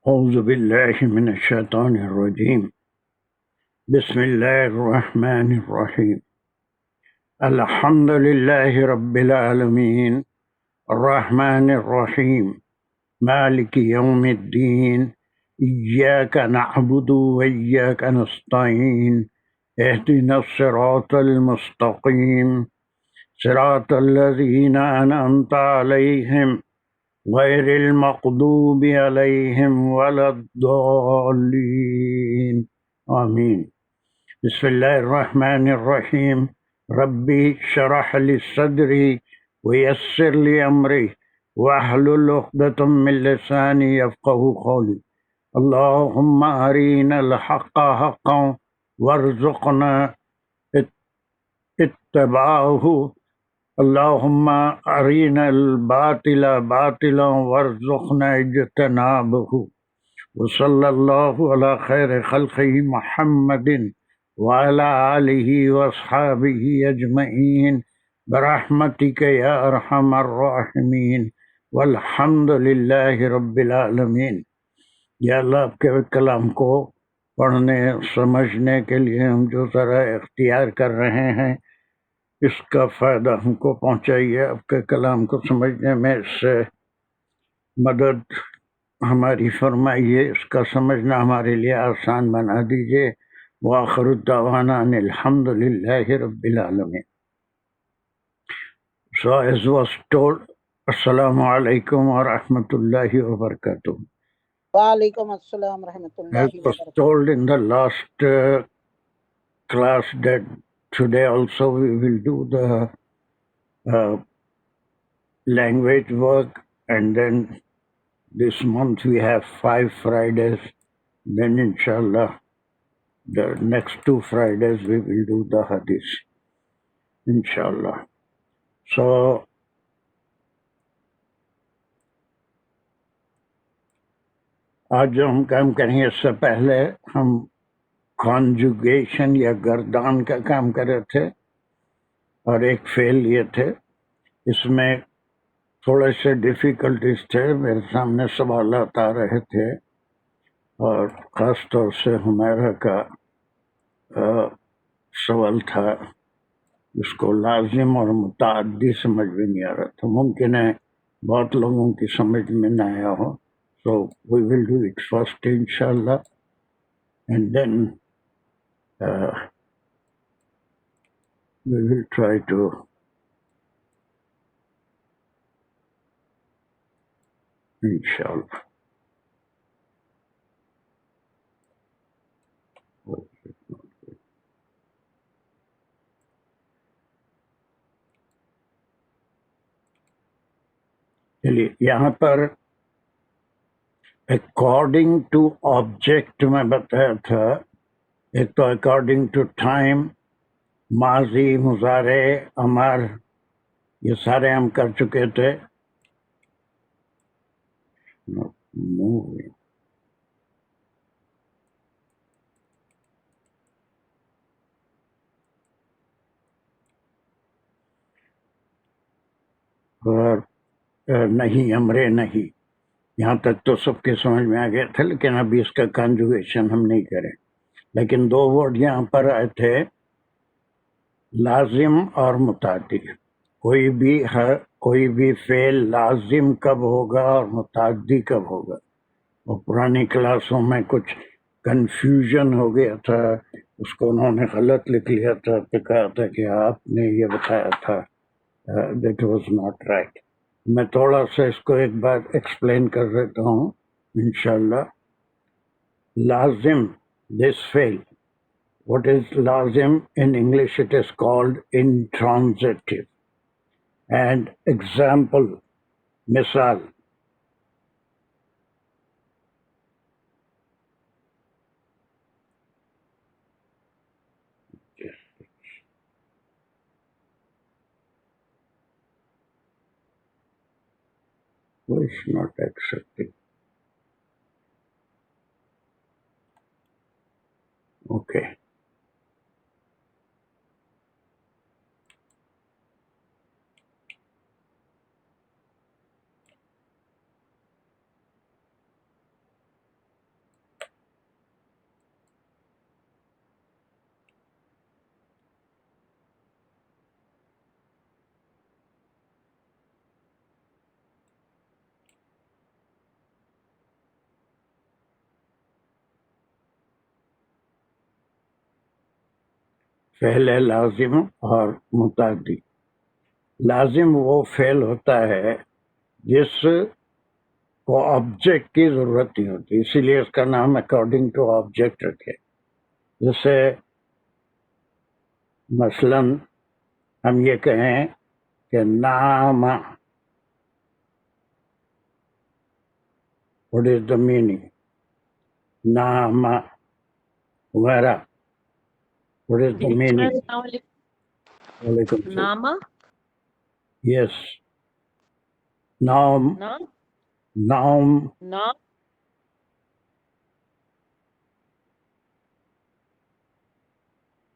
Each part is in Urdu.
أعوذ بالله من الشيطان الرجيم. بسم الله الرحمن الرحيم. الحمد لله رب العالمين الرحمن الرحيم مالك يوم الدين إياك نعبد وإياك نستعين اهدنا الصراط المستقيم صراط الذين أنعمت عليهم غير المغضوب عليهم ولا الضالين آمين. بسم الله الرحمن الرحيم. ربي اشرح لي صدري ويسر لي أمري واحلل عقدة من لساني يفقهوا قولي. اللهم أرنا الحق حقا وارزقنا اتباعه. اللهم أرنا الباطل باطلا وارزقنا اجتنابه. وصلى الله على خير خلقه محمد وعلى آله وأصحابه أجمعين برحمتك يا أرحم الراحمين والحمد لله رب العالمين. یا اللہ آپ کے کلام کو پڑھنے سمجھنے کے لیے ہم جو ذرا اختیار کر رہے ہیں اس کا فائدہ ہم کو پہنچائیے. آپ کے کلام کو سمجھنے میں اس سے مدد ہماری فرمائیے، اس کا سمجھنا ہمارے لیے آسان بنا دیجیے. وآخر الدعوانا ان الحمد للہ رب العالمین. So as was told, السلام علیکم ورحمۃ اللہ وبرکاتہ. وعلیکم السلام ورحمۃ As اللہ was وبرکاتہ. told in the last class that today also we will do the language work, and then this month we have 5 Fridays. Then inshallah the next 2 Fridays we will do the hadith, inshallah. So آج جو ہم کام کریں گے اس سے پہلے ہم کانجوگیشن یا گردان کا کام کر رہے تھے اور ایک فعل لیے تھے. اس میں تھوڑے سے ڈیفیکلٹیز تھے، میرے سامنے سوالات آ رہے تھے اور خاص طور سے حمیرہ کا سوال تھا جس کو لازم اور متعدی سمجھ میں نہیں آ رہا تھا. ممکن ہے بہت لوگوں کی سمجھ میں نہ آیا ہو. So we will do it first inshallah, and then we will try to inshallah. چلیے یہاں پر اکارڈنگ ٹو آبجیکٹ میں بتایا تھا. ایک تو اکارڈنگ ٹو ٹائم، ماضی، مضارع، امر، یہ سارے ہم کر چکے تھے. اور نہیں، امر نہیں، یہاں تک تو سب کے سمجھ میں آ گیا تھا، لیکن ابھی اس کا کنجوگیشن ہم نہیں کریں. لیکن 2 ورڈ یہاں پر آئے تھے، لازم اور متعدی. کوئی بھی فعل لازم کب ہوگا اور متعدی کب ہوگا. اور پرانی کلاسوں میں کچھ کنفیوژن ہو گیا تھا، اس کو انہوں نے غلط لکھ لیا تھا، تو کہا تھا کہ آپ نے یہ بتایا تھا، دیٹ واز ناٹ رائٹ. میں تھوڑا سا اس کو ایک بار ایکسپلین کر دیتا ہوں انشاءاللہ. لازم، دس فعل، what is lazim in English it is called intransitive. And example, misal, who is not accepting? Okay. فعل لازم اور متعدی. لازم وہ فعل ہوتا ہے جس کو آبجیکٹ کی ضرورت نہیں ہوتی، اسی لیے اس کا نام اکارڈنگ ٹو آبجیکٹ رکھے. جیسے مثلا ہم یہ کہیں کہ نام، واٹ از دا میننگ؟ نام وغیرہ، واٹ از دا میننگ؟ السلام علیکم. وعلیکم السلام. ناما یس، نام، نام نام. نام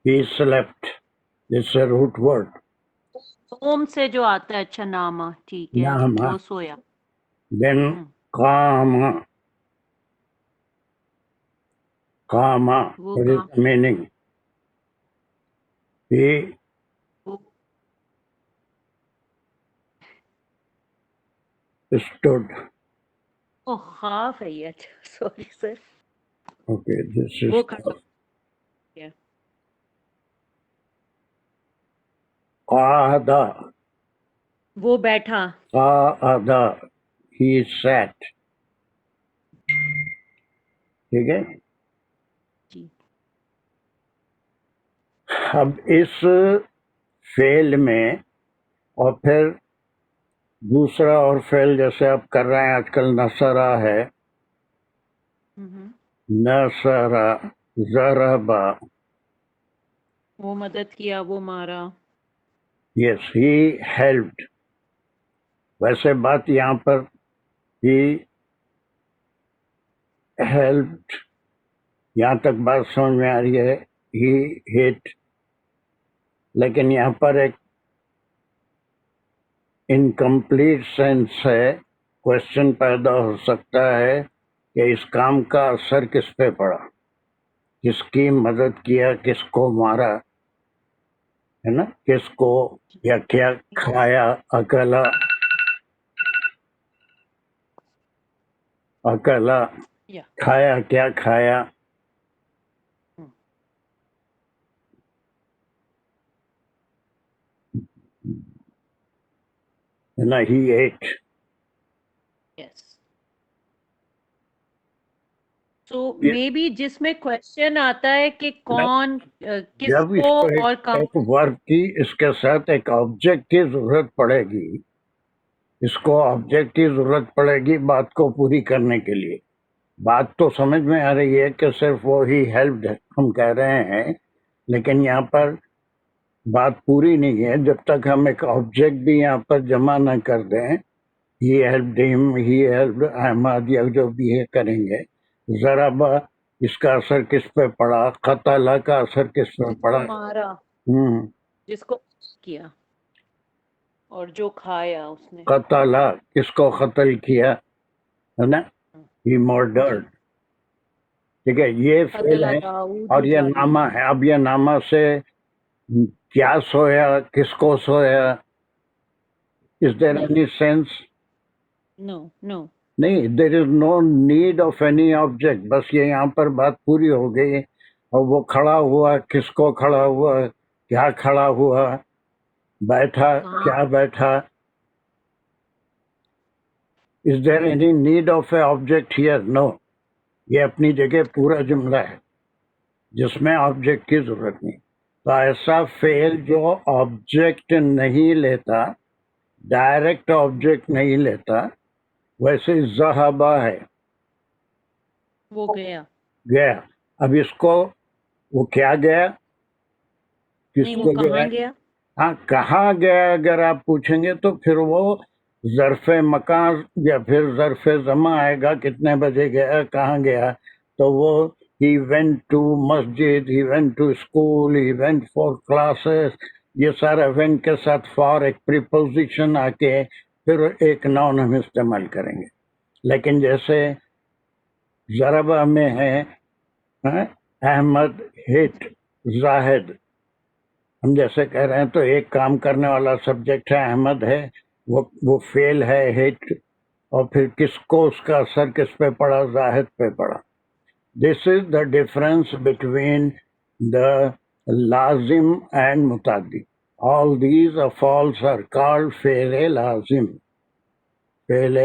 He slept. It's a root word. Om سے جو آتا ہے. اچھا ناما ٹھیک ہے، نام. وہ سویا. Then قام. قام. وہ What is the meaning? He stood. وہ خاف ہے یہ. اچھا sorry sir. Okay, this is وہ کھڑا ہے. قعد. وہ بیٹھا. قعد. He sat. ٹھیک ہے. جی اب اس فعل میں اور پھر دوسرا اور فعل جیسے آپ کر رہے ہیں آج کل، نصرہ ہے، نصرہ، ضربہ. وہ مدد کیا، وہ مارا. یس، ہی ہیلپڈ. ویسے بات یہاں پر ہی ہیلپڈ، یہاں تک بات سمجھ میں آ رہی ہے. ہی ہٹ. لیکن یہاں پر ایک انکمپلیٹ سینس ہے. کوشچن پیدا ہو سکتا ہے کہ اس کام کا اثر کس پہ پڑا، کس کی مدد کیا، کس کو مارا، ہے نا، کس کو یا کیا کھایا. اکلا، اکلا، یا کھایا، کیا کھایا. نا، ہی at. Yes. So may be جس میں کوشچن آتا ہے کہ کون کس جب اس کو کو اور کم. ایک ورب کی اس کے ساتھ ایک آبجیکٹ کی ضرورت پڑے گی، اس کو آبجیکٹ کی ضرورت پڑے گی بات کو پوری کرنے کے لیے. بات تو سمجھ میں آ رہی ہے کہ صرف وہی ہیلپ ہم کہہ رہے ہیں، لیکن یہاں پر بات پوری نہیں ہے جب تک ہم ایک آبجیکٹ بھی یہاں پر جمع نہ کر دیں. ہی ہیلپڈ ہم، ہی ہیلپڈ احمد، یا جو بھی ہے کریں گے. ضربہ، اس کا اثر کس پہ پڑا. قتل کا اثر کس پہ پڑا. مارا، جس کو کیا اور جو کھایا اس نے. قتل، کس کو قتل کیا، ہے نا، ہی مرڈرڈ. ٹھیک ہے، یہ فعل ہے اور یہ نامہ ہے. اب یہ نامہ سے کیا سویا، کس کو سویا، از there any sense? No no. نہیں، there is no need of any object. بس یہ یہاں پر بات پوری ہو گئی. اور وہ کھڑا ہوا، کس کو کھڑا ہوا، کیا کھڑا ہوا، بیٹھا، کیا بیٹھا. Is there any need of a object here? No. یہ اپنی جگہ پورا جملہ ہے جس میں آبجیکٹ کی ضرورت نہیں. تو ایسا فعل جو آبجیکٹ نہیں لیتا، ڈائریکٹ آبجیکٹ نہیں لیتا، ویسے ذہبہ ہے، وہ گیا. گیا. اب اس کو وہ کیا گیا، کس نہیں، کو وہ گیا. کہاں گیا. ہاں، کہاں گیا اگر آپ پوچھیں گے تو پھر وہ ظرف مکان یا پھر ظرف زمان آئے گا. کتنے بجے گیا، کہاں گیا. تو وہ he went to Masjid, he went to school، he went for classes. یہ سارا went کے ساتھ for ایک پریپوزیشن آ کے پھر ایک ناؤن ہم استعمال کریں گے. لیکن جیسے ضربہ میں ہے احمد ہٹ زاہد، ہم جیسے کہہ رہے ہیں تو ایک کام کرنے والا سبجیکٹ ہے، احمد ہے، وہ فعل ہے ہٹ، اور پھر کس کو اس کا اثر کس پہ پڑا، زاہد پہ پڑا. دس از دا ڈفرنس بٹوین دا لازم اینڈ متعدی. All these afals are called فعل لازم. فعل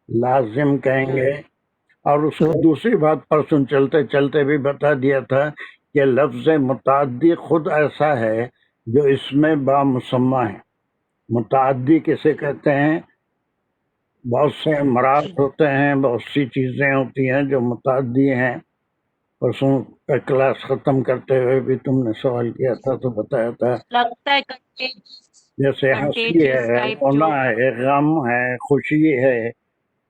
لازم کہیں گے. اور اس کو دوسری بات پرسوں چلتے چلتے بھی بتا دیا تھا کہ لفظ متعدی خود ایسا ہے جو اس میں با مسمہ ہے. متعدی کسے کہتے ہیں؟ بہت سے مراد ہوتے ہیں، بہت سی چیزیں ہوتی ہیں جو متعدی ہیں. پرسوں کلاس ختم کرتے ہوئے بھی تم نے سوال کیا تھا تو بتایا تھا، لگتا ہے جیسے ہنسی ہے، رونا ہے، غم ہے، خوشی ہے،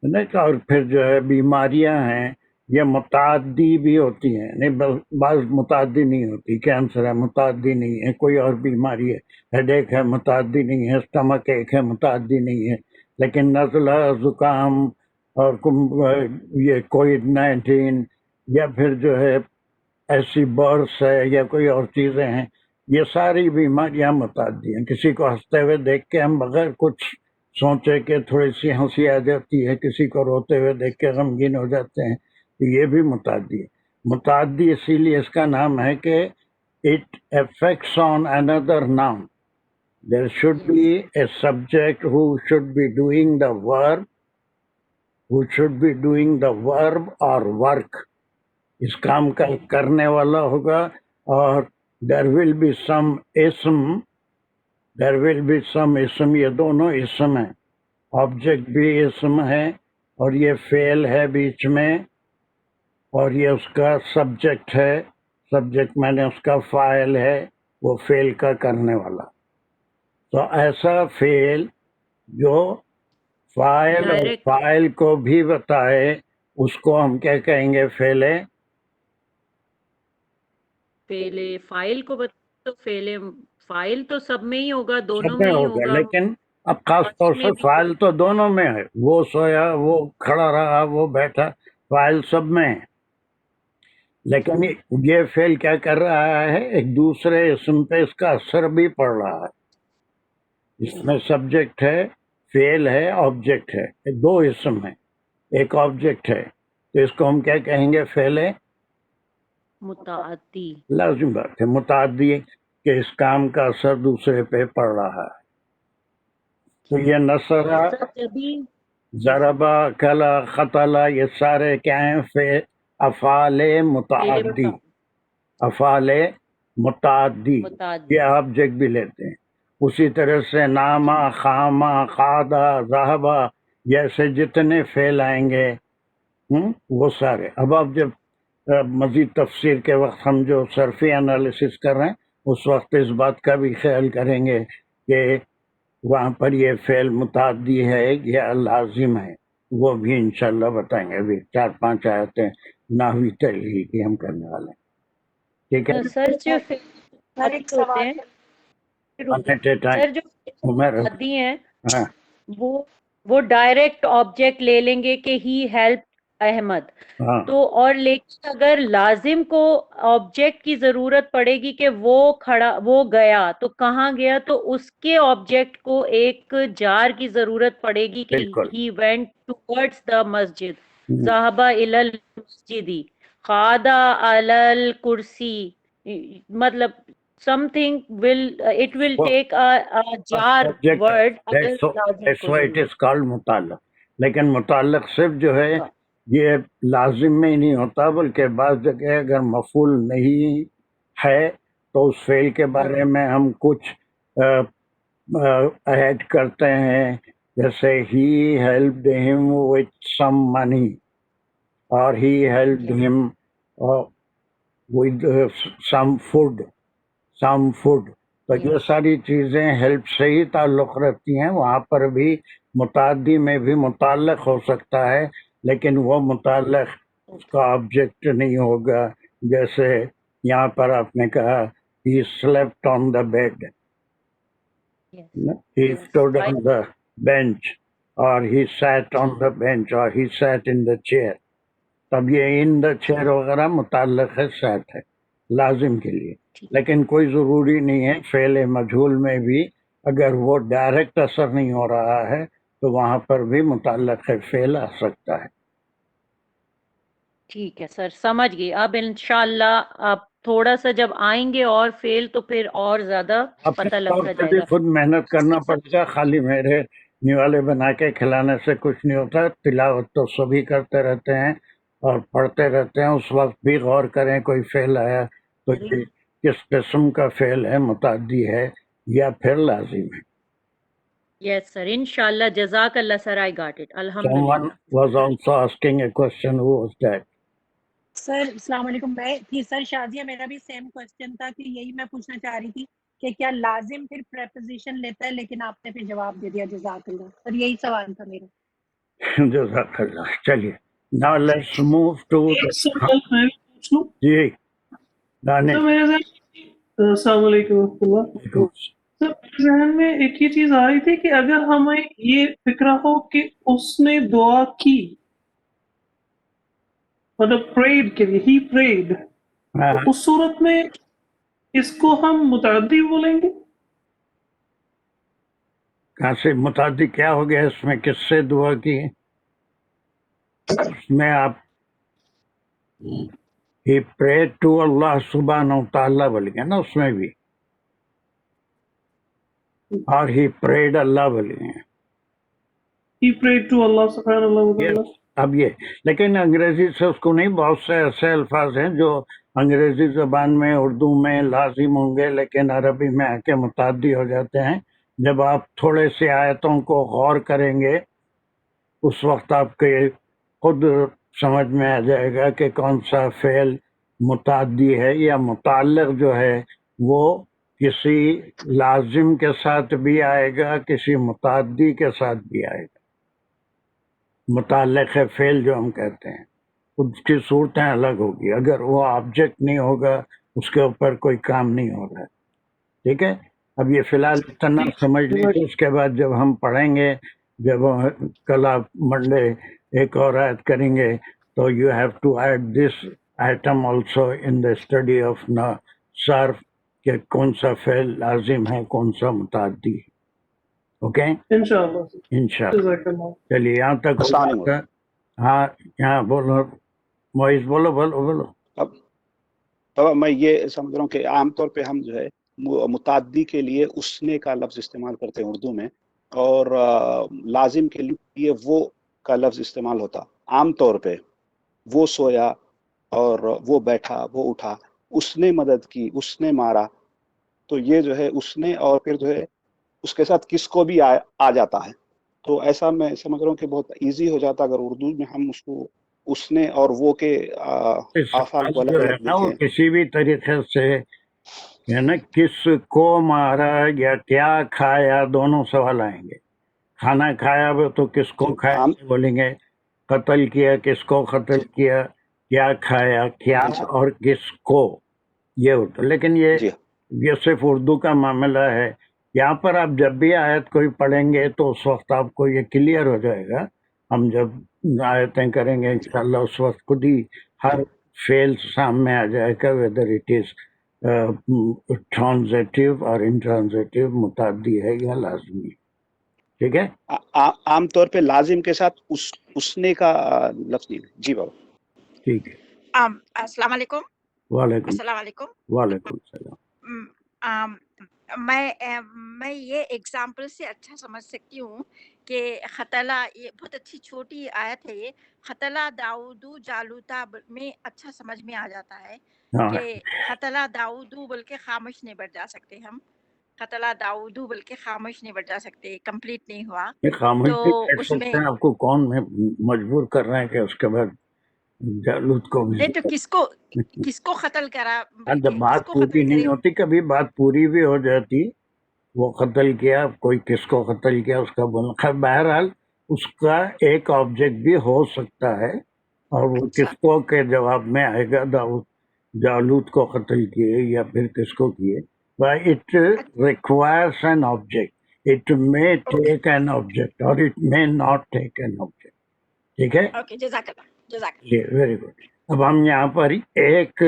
نہیں؟ اور پھر جو ہے بیماریاں ہیں، یہ متعدی بھی ہوتی ہیں. نہیں، بعض متعدی نہیں ہوتی. کینسر ہے، متعدی نہیں ہے. کوئی اور بیماری ہے، ہیڈ ایک ہے، متعدی نہیں ہے. اسٹمک ایک ہے، متعدی نہیں ہے. لیکن نزلہ، زکام اور یہ کووڈ-19 یا پھر جو ہے ایسی برس ہے یا کوئی اور چیزیں ہیں، یہ ساری بیماریاں متعدی ہیں. کسی کو ہنستے ہوئے دیکھ کے ہم بغیر کچھ سوچے کہ تھوڑی سی ہنسی آ جاتی ہے، کسی کو روتے ہوئے دیکھ کے غمگین ہو جاتے ہیں، یہ بھی متعدی ہے. متعدی اسی لیے اس کا نام ہے کہ اٹ افیکٹس آن اندر noun. There should be a subject who should be doing the verb اور ورک. اس کام کا کرنے والا ہوگا، اور دیر ول بی سم اسم. یہ دونوں اسم ہیں. آبجیکٹ بھی اسم ہے اور یہ فعل ہے بیچ میں، اور یہ اس کا سبجیکٹ ہے. سبجیکٹ میں نے اس کا فاعل ہے، وہ فعل کا کرنے والا. تو ایسا فعل جو فاعل اور فاعل کو بھی بتائے، اس کو ہم کیا کہیں گے؟ فائل کو تو فائل تو سب میں ہی ہوگا، دونوں سب میں ہی ہوگا. ہوگا. لیکن اب خاص طور سے فاعل تو دونوں میں ہے. وہ سویا، وہ کھڑا رہا، وہ بیٹھا، فاعل سب میں ہے. لیکن یہ فعل کیا کر رہا ہے؟ ایک دوسرے اسم پہ اس کا اثر بھی پڑ رہا ہے. اس میں سبجیکٹ ہے، فعل ہے، آبجیکٹ ہے. دو اسم ہیں، ایک آبجیکٹ ہے. تو اس کو ہم کیا کہیں گے؟ فعل متعدی. لازم بات ہے، متعدی کہ اس کام کا اثر دوسرے پہ پڑ رہا ہے. تو یہ نصرہ، ضربہ، کلا، قتل، یہ سارے کیا ہیں؟ افعال متعدی. افعال متعدی یہ آبجیکٹ بھی لیتے ہیں. اسی طرح سے نامہ، خامہ، قعدہ، ذہبہ، جیسے جتنے فعل آئیں گے وہ سارے. اب آپ جب مزید تفسیر کے وقت ہم جو صرفی انالیسس کر رہے ہیں، اس وقت اس بات کا بھی خیال کریں گے کہ وہاں پر یہ فعل متعدی ہے یا لازم ہے. وہ بھی انشاءاللہ بتائیں گے. ابھی 4-5 آیتیں نحوی تحلیل کی ہم کرنے والے ہیں. ٹھیک ہے سر جو ہوتے ہیں، سر جو متعدی ہیں وہ ڈائریکٹ آبجیکٹ لے لیں گے کہ ہی ہیلپ احمد. تو اور لیکن اگر لازم کو آبجیکٹ کی ضرورت پڑے گی کہ وہ گیا، تو کہاں گیا؟ تو اس کے آبجیکٹ کو ایک جار کی ضرورت پڑے گی کہ ہی وینٹ ٹوورڈز دا مسجد، ذهب الی المسجد، قعد علی الکرسی. مطلب something it will take a jar word. That's why it is called متعلق. لیکن متعلق صرف جو ہے یہ لازم میں ہی نہیں ہوتا، بلکہ بعض جگہ اگر مفعول نہیں ہے تو اس فعل کے بارے میں ہم کچھ ایڈ کرتے ہیں. جیسے he helped him with some money اور he helped him with some food. تو یہ ساری چیزیں ہیلپ سے ہی تعلق رکھتی ہیں. وہاں پر بھی متعدی میں بھی متعلق ہو سکتا ہے، لیکن وہ متعلق اس کا آبجیکٹ نہیں ہوگا. جیسے یہاں پر آپ نے کہا he slept on the bed, he stood on the bench, اور he sat on the bench, اور he sat in the chair. تب یہ in the chair وغیرہ متعلق ہے، sat ہے لازم کے لیے. لیکن کوئی ضروری نہیں ہے. فعل مجہول میں بھی اگر وہ ڈائریکٹ اثر نہیں ہو رہا ہے تو وہاں پر بھی متعلق فعل آ سکتا ہے. ٹھیک ہے سر، سمجھ گئی. اب انشاءاللہ آپ تھوڑا سا جب آئیں گے اور فیل تو پھر اور زیادہ پتہ لگتا جائے گا. خود محنت کرنا پڑے گا، خالی میرے نیوالے بنا کے کھلانے سے کچھ نہیں ہوتا. تلاوت تو سبھی کرتے رہتے ہیں اور پڑھتے رہتے ہیں. اس وقت بھی غور کریں کوئی فعل آیا تو یہ کس قسم کا فعل ہے، متعدی ہے یا پھر لازم ہے. Yes sir, inshallah. Jazakallah sir, I got it. Someone Alhamdulillah. was also asking a question. Who was that? سر السلام علیکم. میں تھی سر شازیہ، میرا بھی سیم کوشچن تھا کہ یہی میں پوچھنا چاہ رہی تھی کہ کیا لازم پھر پریپوزیشن لیتا ہے، لیکن آپ نے پھر جواب دے دیا. جزاک اللہ سر، یہی سوال تھا میرا. جزاک اللہ. چلیے now let's move to ایک سوال میں پوچھوں. جی دانش. السلام علیکم ورحمۃ اللہ. سر میرے ذہن میں ایک ہی چیز آ رہی تھی کہ اگر ہمیں یہ فکرہ ہو کہ اس نے دعا کی، مطلب پریڈ کے لیے، ہی پریڈ، تو اس صورت میں اس کو ہم متعدی بولیں گے؟ کہاں سے متعدی کیا ہو گیا؟ اس میں کس سے دعا کی؟ اس میں آپ he prayed to اللہ سبحانہ وتعالی بولیں گے نا اس میں بھی، اور he prayed اللہ بولیں گے. He prayed to Allah سبحانہ اللہ وتعالی. اب یہ لیکن انگریزی سے اس کو نہیں، بہت سے ایسے الفاظ ہیں جو انگریزی زبان میں اردو میں لازم ہوں گے لیکن عربی میں آ کے متعدی ہو جاتے ہیں. جب آپ تھوڑے سے آیتوں کو غور کریں گے اس وقت آپ کے خود سمجھ میں آ جائے گا کہ کون سا فعل متعدی ہے یا متعلق جو ہے وہ کسی لازم کے ساتھ بھی آئے گا، کسی متعدی کے ساتھ بھی آئے گا. متعلق فعل جو ہم کہتے ہیں اس کی صورتیں الگ ہوگی. اگر وہ آبجیکٹ نہیں ہوگا اس کے اوپر کوئی کام نہیں ہوگا. ٹھیک ہے، اب یہ فی الحال اتنا سمجھ لیجیے. اس کے بعد جب ہم پڑھیں گے، جب کل آپ منڈے ایک اور آیت کریں گے تو you have to add this item also in the study of صرف کہ کون سا فعل لازم ہے کون سا متعدی ہے. اوکے انشاءاللہ. انشاءاللہ. جزاک اللہ. چلیے یہاں تک. ہاں یہاں بولو معیز، بولو بولو بولو. اب میں یہ سمجھ رہا ہوں کہ عام طور پہ ہم جو ہے متعدی کے لیے اسنے کا لفظ استعمال کرتے ہیں اردو میں، اور لازم کے لیے وہ کا لفظ استعمال ہوتا. عام طور پہ وہ سویا اور وہ بیٹھا، وہ اٹھا، اس نے مدد کی، اس نے مارا، تو یہ جو ہے اس نے اور پھر جو ہے اس کے ساتھ کس کو بھی آ جاتا ہے. تو ایسا میں سمجھ رہا ہوں کہ بہت ایزی ہو جاتا اگر اردو میں ہم اس کو اس نے اور وہ کے آفعال کو الگ الگ وہ لکھیں. کسی بھی طریقے سے ہے نا، کس کو مارا یا کیا کھایا، دونوں سوال آئیں گے. کھانا کھایا وہ تو کس کو کھایا بولیں گے، قتل کیا کس کو قتل کیا، کیا کھایا کیا اور کس کو، یہ ہوتا. لیکن یہ صرف اردو کا معاملہ ہے. یہاں پر آپ جب بھی آیت کوئی پڑھیں گے تو اس وقت آپ کو یہ کلیئر ہو جائے گا. ہم جب آیتیں کریں گے انشاءاللہ اس وقت خود ہی ہر فعل سامنے آ جائے گا، ویدر اٹ از ٹرانزیٹیو اور انٹرانزیٹیو، متعدی ہے یا لازمی. ٹھیک ہے، عام طور پہ لازم کے ساتھ اس نے کا لفظ نہیں. جی بابا ٹھیک ہے. السلام علیکم. وعلیکم السلام علیکم. وعلیکم السلام. میں یہ ایگزامپل سے اچھا سمجھ سکتی ہوں کہ خطلا، یہ بہت اچھی چھوٹی آیت ہے، یہ خطلا داؤدو جالوتا میں اچھا سمجھ میں آ جاتا ہے کہ خطلا داؤدو بلکہ خاموش نہیں بیٹھ جا سکتے ہم. خطلا داؤدو بلکہ خاموش نہیں بیٹھ جا سکتے، کمپلیٹ نہیں ہوا تو اس میں آپ کو کون مجبور کر رہے ہیں کہ اس کے بعد جالوت کو بھی؟ نہیں تو کس کو قتل کرا، جب بات پوری نہیں ہوتی، کبھی بات پوری بھی ہو جاتی، وہ قتل کیا، کوئی کس کو قتل کیا اس کا بولنا. بہرحال اس کا ایک آبجیکٹ بھی ہو سکتا ہے اور وہ کس کو کے جواب میں آئے گا. جالوت کو قتل کیے یا پھر کس کو کیے. It requires an object. It may take an object or it may not take an object. ٹھیک ہے؟ جزاک اللہ. Very good. اب ہم یہاں پر ایک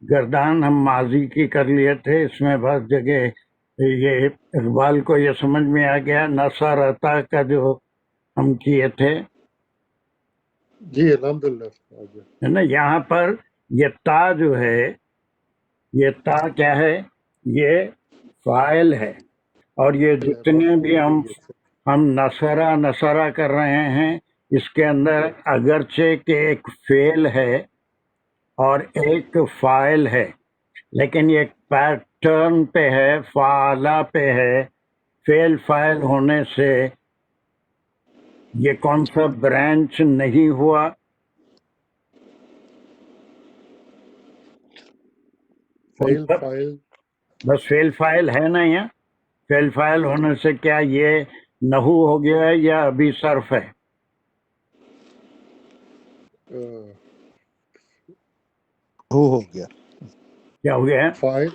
گردان ہم ماضی کی کر لیے تھے. اس میں بعض جگہ یہ اقبال کو یہ سمجھ میں آ گیا. نصارتا کا جو ہم کیے تھے، جی الحمدللہ ہے نا، یہاں پر یہ تا جو ہے یہ تا کیا ہے؟ یہ فاعل ہے، اور یہ جتنے بھی ہم نصرہ کر رہے ہیں اس کے اندر اگرچہ کہ ایک فعل ہے اور ایک فاعل ہے، لیکن یہ پیٹرن پہ ہے، فعلا پہ ہے، فعل فاعل ہونے سے یہ کون سا برانچ نہیں ہوا؟ فعل فاعل، بس فعل فاعل ہے نا یہاں؟ فعل فاعل ہونے سے کیا یہ نحو ہو گیا ہے یا ابھی صرف ہے؟ ہو گیا کیا ہو گیا ہے؟ فاعل.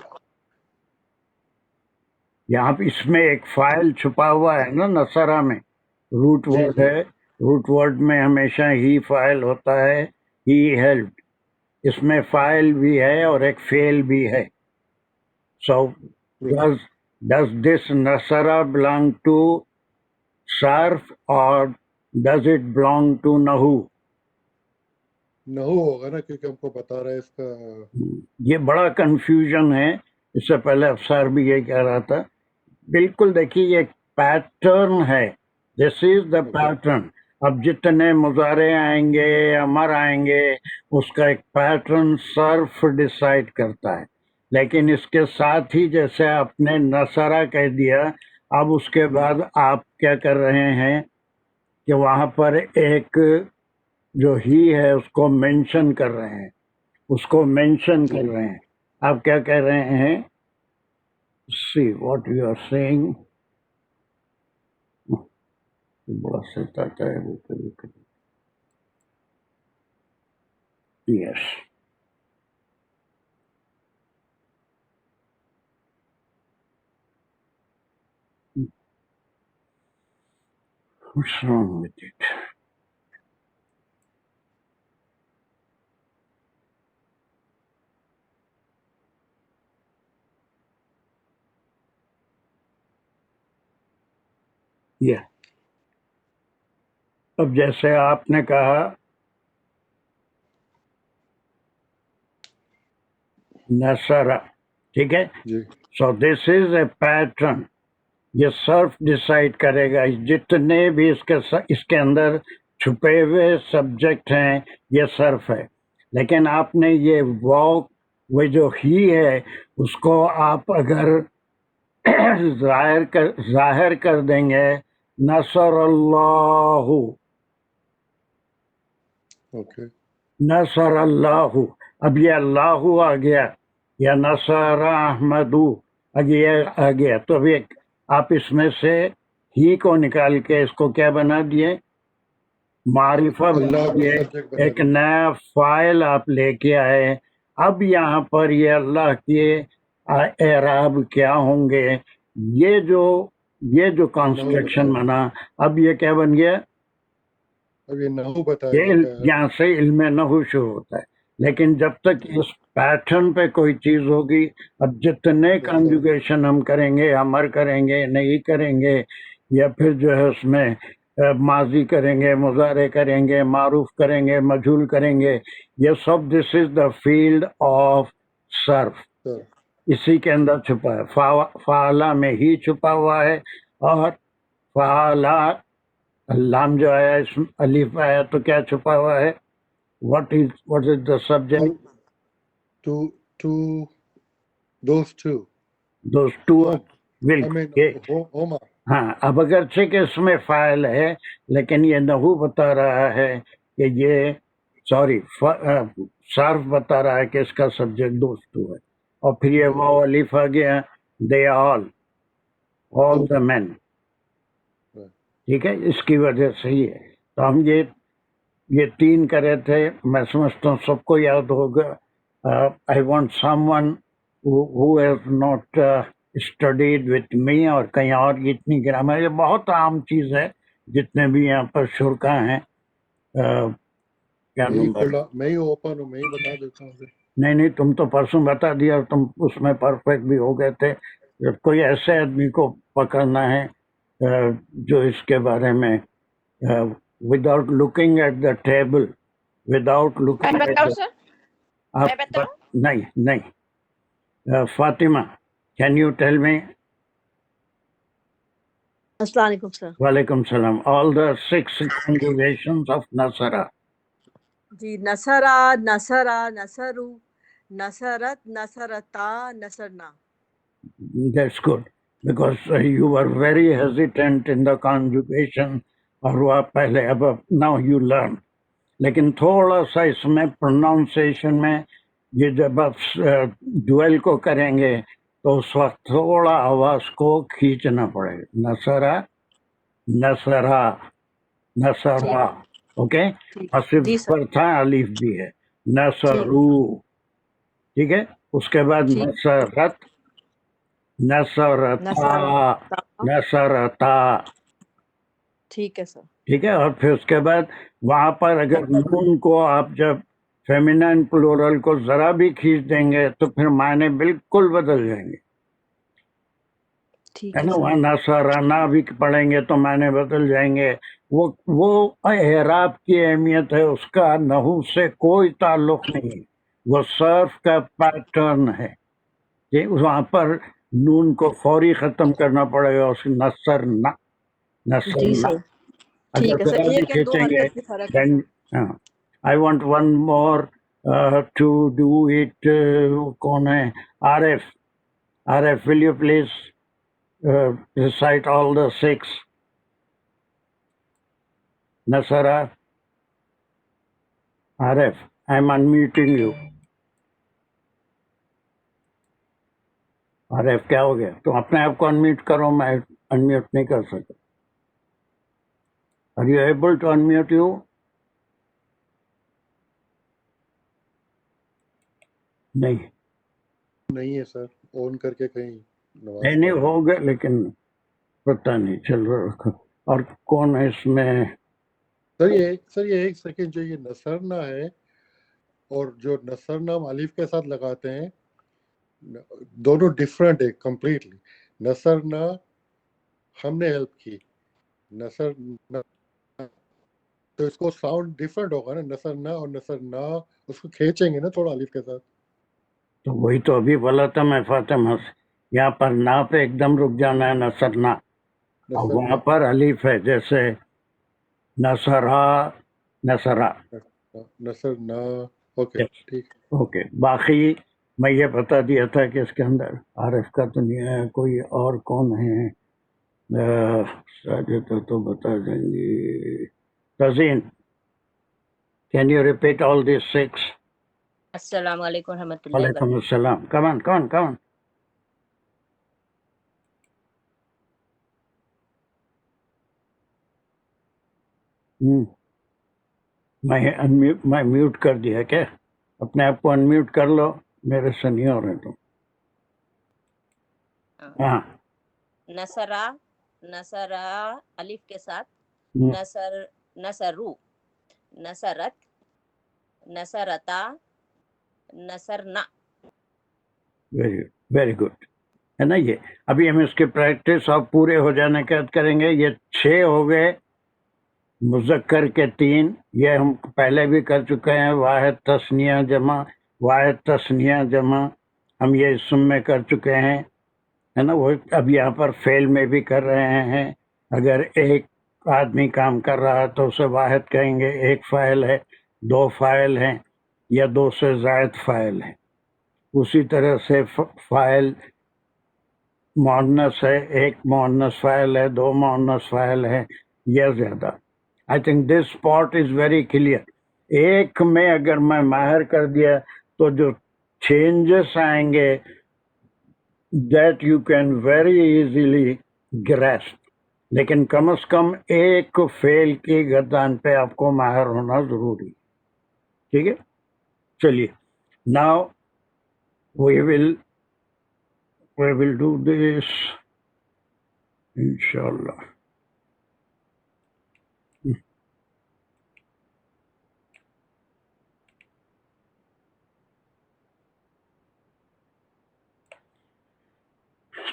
یہاں پہ اس میں ایک فاعل چھپا ہوا ہے نا نصرہ میں، روٹ ورڈ ہے، روٹ ورڈ میں ہمیشہ ہی فاعل ہوتا ہے، ہی ہیلپڈ، اس میں فاعل بھی ہے اور ایک فعل بھی ہے. سو does this nasara belong to sarf or does it belong to nahu? نحو ہوگا نا، کیونکہ ہم کو بتا رہا ہے اس کا. یہ بڑا کنفیوژن ہے، اس سے پہلے افسر بھی یہ کہہ رہا تھا. بالکل دیکھیے یہ پیٹرن ہے، دس از دا پیٹرن. اب جتنے مضارع آئیں گے امر آئیں گے اس کا ایک پیٹرن صرف ڈیسائیڈ کرتا ہے، لیکن اس کے ساتھ ہی جیسے آپ نے نصرہ کہہ دیا، اب اس کے بعد آپ کیا کر رہے ہیں کہ وہاں پر ایک جو ہی ہے اس کو مینشن کر رہے ہیں، اس کو مینشن کر رہے ہیں. آپ کیا کہہ رہے ہیں؟ see what you are saying. بڑا سیٹ آتا ہے وہ کبھی کبھی. yes. What's wrong with it? yeah. اب جیسے آپ نے کہا نصرہ، ٹھیک ہے، سو دس از اے پیٹرن. یہ صرف ڈیسائیڈ کرے گا جتنے بھی اس کے اندر چھپے ہوئے سبجیکٹ ہیں یہ صرف ہے. لیکن آپ نے یہ وہ جو ہی ہے اس کو آپ اگر ظاہر کر دیں گے نصر اللہ، نصر اللہ، اب یہ اللہ آ گیا یا نصر احمد اب یہ آ گیا، تو اب آپ اس میں سے ہی کو نکال کے اس کو کیا بنا دیے؟ معرفہ بنا دیے، ایک نیا فاعل آپ لے کے آئے. اب یہاں پر یہ اللہ کے اعراب کیا ہوں گے؟ یہ جو کنسٹرکشن بنا اب یہ کیا بن گیا؟ اب یہ نحو بتائے یہاں سے علم نحو شروع ہوتا ہے. لیکن جب تک اس پیٹرن پہ کوئی چیز ہوگی، اب جتنے کنجوگیشن ہم کریں گے، امر کریں گے، نہیں کریں گے، یا پھر جو ہے اس میں ماضی کریں گے، مضارع کریں گے، معروف کریں گے، مجہول کریں گے، یہ سب دس از دا فیلڈ آف صرف. اسی کے اندر چھپا ہے، فعلا میں ہی چھپا ہوا ہے. اور فعلا لام جو آیا، اس الف آیا تو کیا چھپا ہوا ہے؟ what is the subject? those two ہاں. اب اگرچہ کہ اس میں فاعل ہے لیکن یہ نحو بتا رہا ہے کہ یہ صرف بتا رہا ہے کہ اس کا سبجیکٹ دوست ٹو ہے. اور پھر یہ واو الف آ گیا، they all the men. ٹھیک ہے، اس کی وجہ سے ہی ہے. تو ہم یہ تین کرے تھے، میں سمجھتا ہوں سب کو یاد ہوگا. I want someone who has not studied with me اور کہیں اور اتنی گرامر، یہ بہت عام چیز ہے جتنے بھی یہاں پر شرکا ہیں. کیا نمبر؟ میں ہی اوپن ہوں، میں ہی بتا دیتا ہوں. نہیں تم تو پرسوں بتا دیا اور تم اس میں پرفیکٹ بھی ہو گئے تھے. جب کوئی ایسے آدمی کو پکڑنا ہے جو اس کے بارے میں without looking at the table, without looking at the... نہیں Fatima, can you tell me? Assalamu alaikum, sir. Walaikum salam. All the 6 conjugations of Nasara. Ji, Nasara, Nasara, Nasaru, Nasarat, Nasarata, Nasarna. That's good. Because you were very hesitant in the conjugation. اور وہ پہلے اب now you learn. لیکن تھوڑا سا اس میں پروناؤنسیشن میں یہ جب آپ ڈویل کو کریں گے تو اس وقت تھوڑا آواز کو کھینچنا پڑے گا. نصرہ نصرہ نصرہ. اوکے. حسب پر تھا الف بھی ہے. نصرو. ٹھیک ہے. اس کے بعد نصرت نصرتا نصرتا. ٹھیک ہے سر. ٹھیک ہے. اور پھر اس کے بعد وہاں پر اگر نون کو آپ جب فیمینائن پلورل کو ذرا بھی کھینچ دیں گے تو پھر معنی بالکل بدل جائیں گے. ہے نا. وہاں نصرنا بھی پڑھیں گے تو معنی بدل جائیں گے. وہ اعراب کی اہمیت ہے, اس کا نحو سے کوئی تعلق نہیں. وہ صرف کا پیٹرن ہے کہ وہاں پر نون کو فوری ختم کرنا پڑے گا. اس نصرنا نصرنا. ٹھیک ہے سر. ایک یا دو حرکت کی فرق ہے. I want one more to do it. کون ہے؟ عارف. عارف, will you please recite all the 6? Nasara. Arif, I'm unmuting you. Arif, کیا ہو گیا؟ تم اپنے آپ کو انمیوٹ کرو, میں انمیوٹ نہیں کر سکتا. Are you able to unmute you? نہیں ہے سر, آن کر کے کہیں نہیں ہو گیا, لیکن پتہ نہیں چل رہا رکھا. اور کون ہے اس میں؟ سر یہ ایک سیکنڈ, جو یہ نصرنا ہے اور جو نصرنا ہم الف کے ساتھ لگاتے ہیں دونوں ڈفرینٹ ہے کمپلیٹلی. نصرنا ہم نے ہیلپ کی, نصرنا تو اس کو ساؤنڈ ڈفرینٹ ہوگا نا. نصرنا اور نصرنا اس کو کھینچیں گے نا تھوڑا الف کے ساتھ. تو وہی تو ابھی بولا تھا میں فاطمہ سے, یہاں پر نا پہ ایک دم رک جانا ہے نصرنا, اور وہاں پر الف ہے جیسے نصرا نصرا نصرنا. اوکے ٹھیک. اوکے. باقی میں یہ بتا دیا تھا کہ اس کے اندر عارف کا تو نہیں ہے, کوئی اور کون ہے؟ ساجد تو بتا دیں گے. تزین, کین یو ریپیٹ آل دیس 6? السلام علیکم ورحمۃ اللہ وعلیکم السلام. کمان میں میوٹ کر دیا کیا؟ اپنے آپ کو انمیوٹ کر لو, میرے سے نہیں ہو رہے. تو ہاں, نصرا نصرا الف کے ساتھ, نصر نصرو نصرت نصرتا نصرنا. ویری گڈ ہے نا. یہ ابھی ہم اس کی پریکٹس اب پورے ہو جانے کے بعد کریں گے. یہ 6 ہو گئے مذکر کے 3, یہ ہم پہلے بھی کر چکے ہیں. واحد تثنیہ جمع, واحد تثنیہ جمع ہم یہ اسم میں کر چکے ہیں, ہے نا. وہ اب یہاں پر فعل میں بھی کر رہے ہیں. اگر ایک آدمی کام کر رہا ہے تو اسے واحد کہیں گے. ایک فاعل ہے, 2 فاعل ہیں, یا 2 سے زائد فاعل ہیں. اسی طرح سے فاعل مؤنث ہے, ایک مؤنث فاعل ہے, 2 مؤنث فاعل ہے, یا زیادہ. I think this part is very clear. ایک میں اگر میں ماہر کر دیا تو جو changes آئیں گے that you can very easily grasp. لیکن کم از کم ایک فعل کی گردان پہ آپ کو ماہر ہونا ضروری. ٹھیک ہے. چلیے, now we will do this inshallah.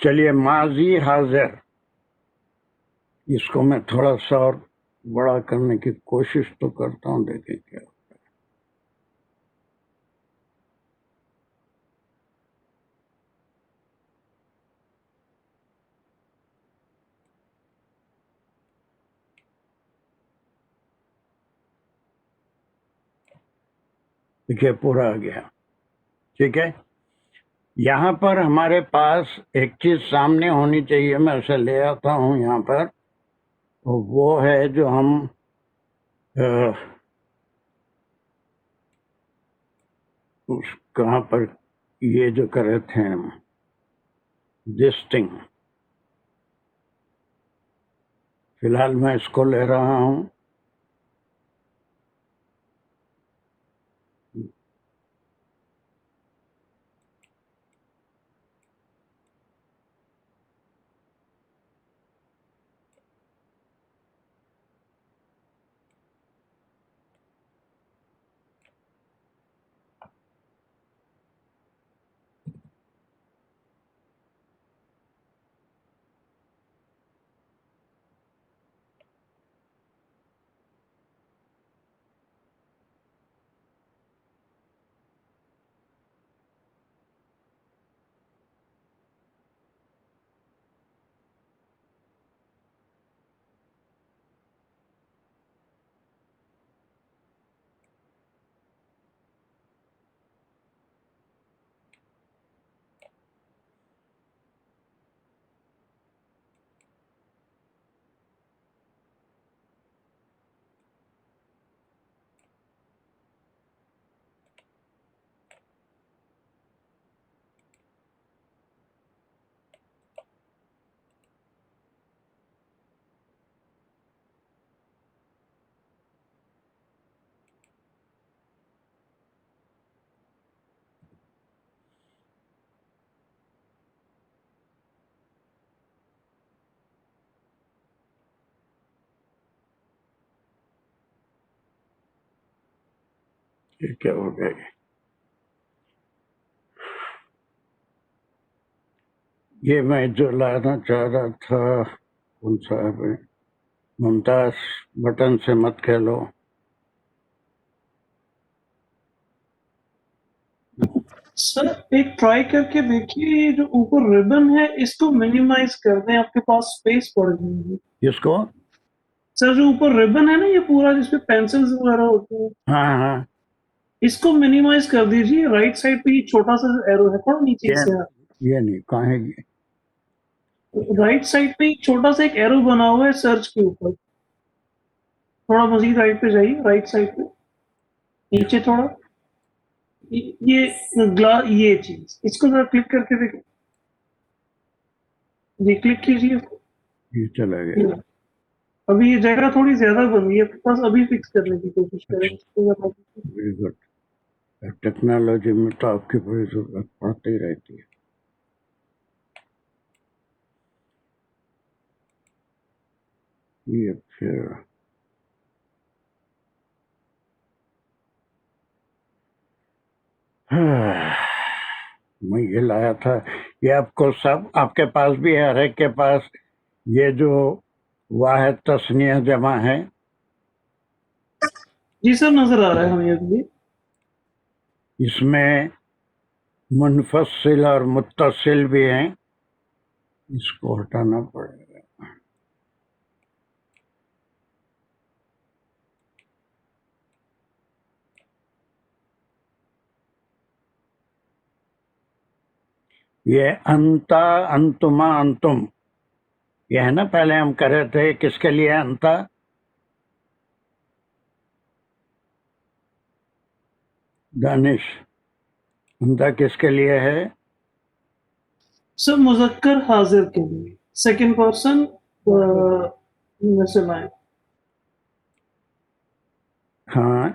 چلیے, ماضی حاضر, اس کو میں تھوڑا سا اور بڑا کرنے کی کوشش تو کرتا ہوں, دیکھیں کیا ہوتا ہے. دیکھیے پورا آ گیا. ٹھیک ہے, یہاں پر ہمارے پاس ایک چیز سامنے ہونی چاہیے, میں اسے لے آتا ہوں یہاں پر. وہ ہے جو ہم کہاں پر یہ جو کرے تھے ہم دس تھنگ. فی الحال میں اس کو لے رہا ہوں. یہ کیا ہو گیا؟ یہ میں جو لانا چاہ رہا تھا کون سا ہے؟ ممتاز بٹن سے مت کھیلو. سر ایک ٹرائی کر کے دیکھیے, یہ جو اوپر ریبن ہے اس کو منیمائز کر دیں, آپ کے پاس اسپیس پڑ جائے گی. اس کو سر جو اوپر ریبن ہے نا یہ پورا جس پہ پینسلز وغیرہ ہوتے ہیں, ہاں ہاں اس کو منیمائز کر دیجیے. رائٹ سائڈ پہ یہ چھوٹا سا ایرو ہے, تھوڑا نیچے سے یہ نہیں کہاں ہے یہ؟ رائٹ سائڈ پہ ایک چھوٹا سا ایک ایرو بنا ہوا ہے سرچ کے اوپر, تھوڑا مزید رائٹ پہ جائیے, رائٹ سائڈ پہ نیچے تھوڑا, یہ چیز اس کو ذرا کلک کر کے دیکھیں. جی کلک کیجیے, یہ چلا گیا. ابھی یہ جگہ تھوڑی زیادہ بن گئی ہے, بس ابھی فکس کرنے کی کوشش کریں. Very good. ٹیکنالوجی میں تو آپ کی بڑی ضرورت پڑتی رہتی ہے. یہ پھر میں یہ لایا تھا, یہ آپ کو سب آپ کے پاس بھی ہے, ہر ایک کے پاس یہ جو واحد تثنیہ جمع ہے. جی سر نظر آ رہا ہے ہمیں ابھی. اس میں منفصل اور متصل بھی ہیں, اس کو ہٹانا پڑے گا. یہ انتا انتما انتم یہ ہے نا, پہلے ہم کر رہے تھے کس کے لیے انتا, دانش انتا کس کے لیے ہے؟ سر مذکر حاضر کے لیے, سیکنڈ پرسن ہاں,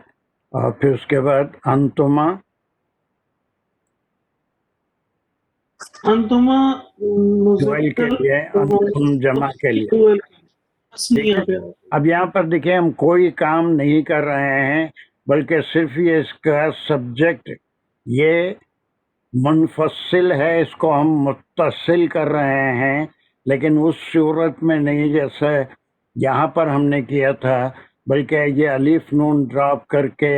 اور پھر اس کے بعد انتما ڈویل کے لیے, انتم جمع کے لیے. اب یہاں پر دیکھیں ہم کوئی کام نہیں کر رہے ہیں, بلکہ صرف یہ اس کا سبجیکٹ یہ منفصل ہے, اس کو ہم متصل کر رہے ہیں, لیکن اس صورت میں نہیں جیسے یہاں پر ہم نے کیا تھا, بلکہ یہ الف نون ڈراپ کر کے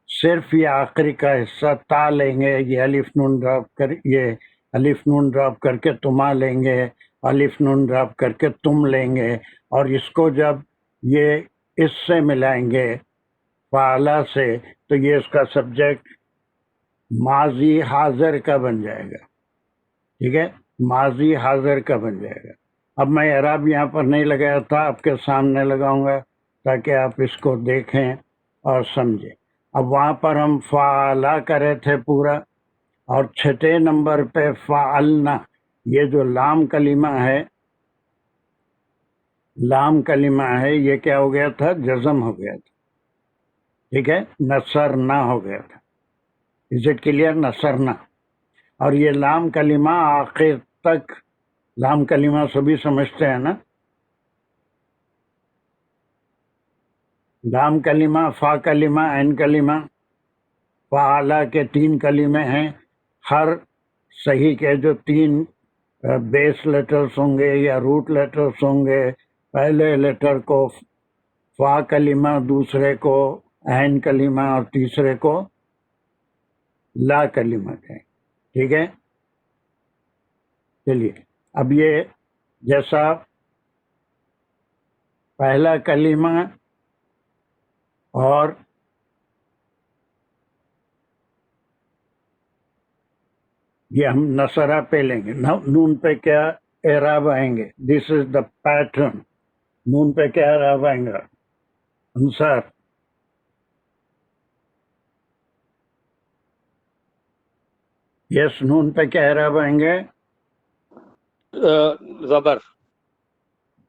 صرف یہ آخری کا حصہ تا لیں گے, یہ الف نون ڈراپ کر کے تما لیں گے, الف نون ڈراپ کر کے تم لیں گے, اور اس کو جب یہ اس سے ملائیں گے فعلا سے، تو یہ اس کا سبجیکٹ ماضی حاضر کا بن جائے گا. ٹھیک ہے، ماضی حاضر کا بن جائے گا. اب میں اعراب یہاں پر نہیں لگایا تھا، آپ کے سامنے لگاؤں گا تاکہ آپ اس کو دیکھیں اور سمجھیں. اب وہاں پر ہم فعلا کرے تھے پورا، اور 6 نمبر پہ فعلنا، یہ جو لام کلمہ ہے، لام کلمہ ہے، یہ کیا ہو گیا تھا؟ جزم ہو گیا تھا. ٹھیک ہے، نصرنا ہو گیا تھا. Is it clear? نصرنا. اور یہ لام کلمہ آخر تک، لام کلمہ سبھی سمجھتے ہیں نا؟ لام کلمہ، فا کلمہ، عین کلمہ، فعلا کے 3 کلمے ہیں. ہر صحیح کے جو 3 بیس لیٹرز ہوں گے یا روٹ لیٹرز ہوں گے، پہلے لیٹر کو فا کلمہ، دوسرے کو عین کلمہ، اور تیسرے کو لا کلمہ کہیں. ٹھیک ہے، چلیے اب یہ جیسا پہلا کلمہ اور یہ ہم نصرہ پہ لیں گے. نون پہ کیا اعراب آئیں گے؟ دس از دا پیٹرن. نون پہ کیا اعراب آئیں گا؟ انصار. یس، نون پہ کیا اعراب آئیں گے؟ زبر.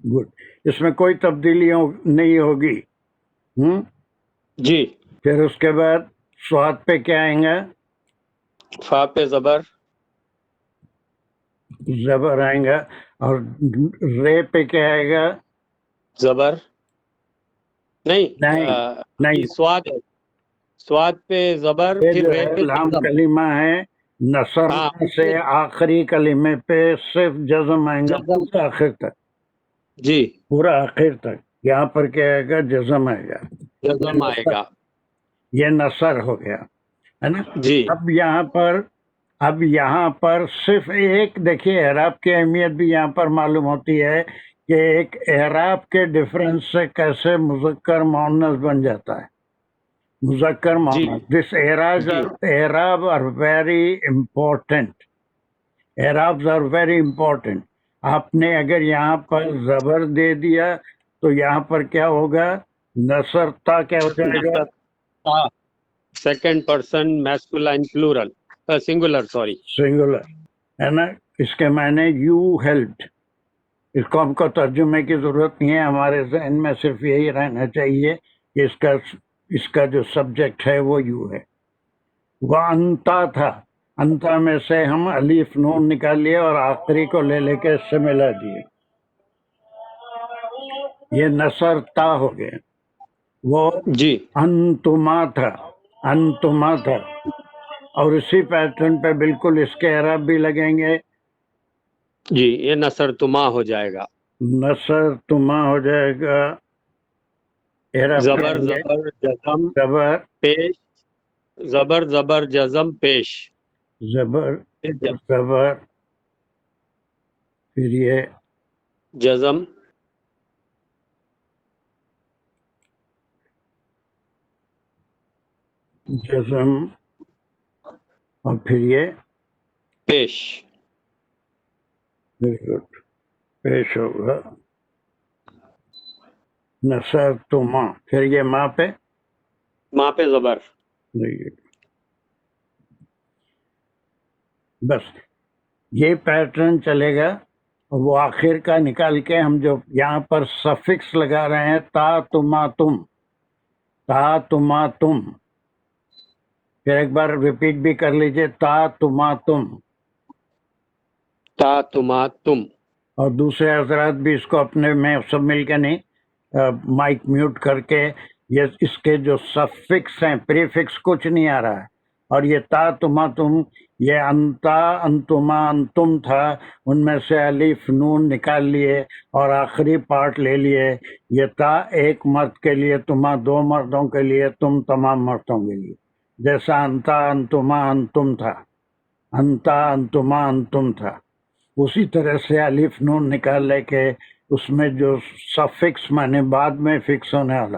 گڈ. اس میں کوئی تبدیلی نہیں ہوگی. جی. پھر اس کے بعد صاد پہ کیا آئیں گا؟ فا پہ زبر. زبر آئیں گا. اور رے پہ کیا آئے گا؟ زبر. نہیں، سواد ہے. سواد پہ زبر، یہ پھر جو رے ہے پہ لام جزم. کلمہ ہے، نصر سے آخری کلمے پہ صرف جزم آئیں گا پورا آخر تک. جی، پورا آخر تک. یہاں پر کیا آئے گا؟ جزم آئے گا. جزم آئے گا. یہ نصر ہو گیا ہے نا. جی. اب یہاں پر صرف ایک دیکھیے، اعراب کی اہمیت بھی یہاں پر معلوم ہوتی ہے کہ ایک اعراب کے ڈفرنس سے کیسے مذکر مؤنث بن جاتا ہے. مذکر مؤنث، دس اعراب آر ویری امپورٹنٹ. اعرابز آر ویری امپورٹنٹ. آپ نے اگر یہاں پر زبر دے دیا تو یہاں پر کیا ہوگا؟ نصرتا کیا ہو جائے گا؟ Second person masculine plural, singular, sorry, singular ہے نا. اس کے معنی یو ہیلپڈ. اس کو ہم کو ترجمے کی ضرورت نہیں ہے، ہمارے ذہن میں صرف یہی رہنا چاہیے کہ اس کا جو سبجیکٹ ہے وہ یو ہے. وہ انتا تھا، انتا میں سے ہم الف نون نکال لیے اور آخری کو لے کے اس سے ملا دیے. یہ نصر تا ہو گیا. وہ جی، انتما تھا، انتما تھا. اور اسی پیٹرن پہ بالکل اس کے اعراب بھی لگیں گے. جی، یہ نصر تما ہو جائے گا. نصر تما ہو جائے گا. اعراب زبر زبر جزم زبر پیش، زبر زبر جزم پیش، زبر زبر، پھر یہ جزم، جزم، اور پھر یہ پیش. بالکل پیش ہوگا. نصر تو ماں، پھر یہ ماں پہ ماں پہ زبر. بس یہ پیٹرن چلے گا. وہ آخر کا نکال کے ہم جو یہاں پر سفکس لگا رہے ہیں، تا تما تم، تا تما تم. پھر ایک بار ریپیٹ بھی کر لیجئے، تا تما تم. تا تما تم. اور دوسرے حضرات بھی اس کو اپنے میں سب مل کے نہیں، مائک میوٹ کر کے، یہ اس کے جو سفکس ہیں، پریفکس کچھ نہیں آ رہا ہے. اور یہ تا تما تم، یہ انتا انتما انتم تھا، ان میں سے الف نون نکال لیے اور آخری پارٹ لے لیے. یہ تا ایک مرد کے لیے، تما 2 مردوں کے لیے، تم تمام مردوں کے لیے. جیسا انتا انتما انتم تھا، انتا انتما انتم تھا، اسی طرح سے الف نون نکال لے کے اس میں جو سفکس مانے بعد میں فکس ہونے والا،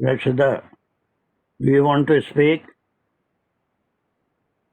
Rashida, do you want to speak?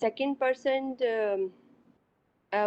2%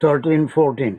13 14।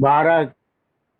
12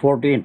14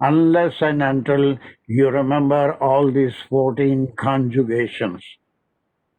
Unless and until you remember all these 14 conjugations,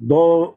2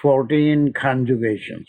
14 conjugations।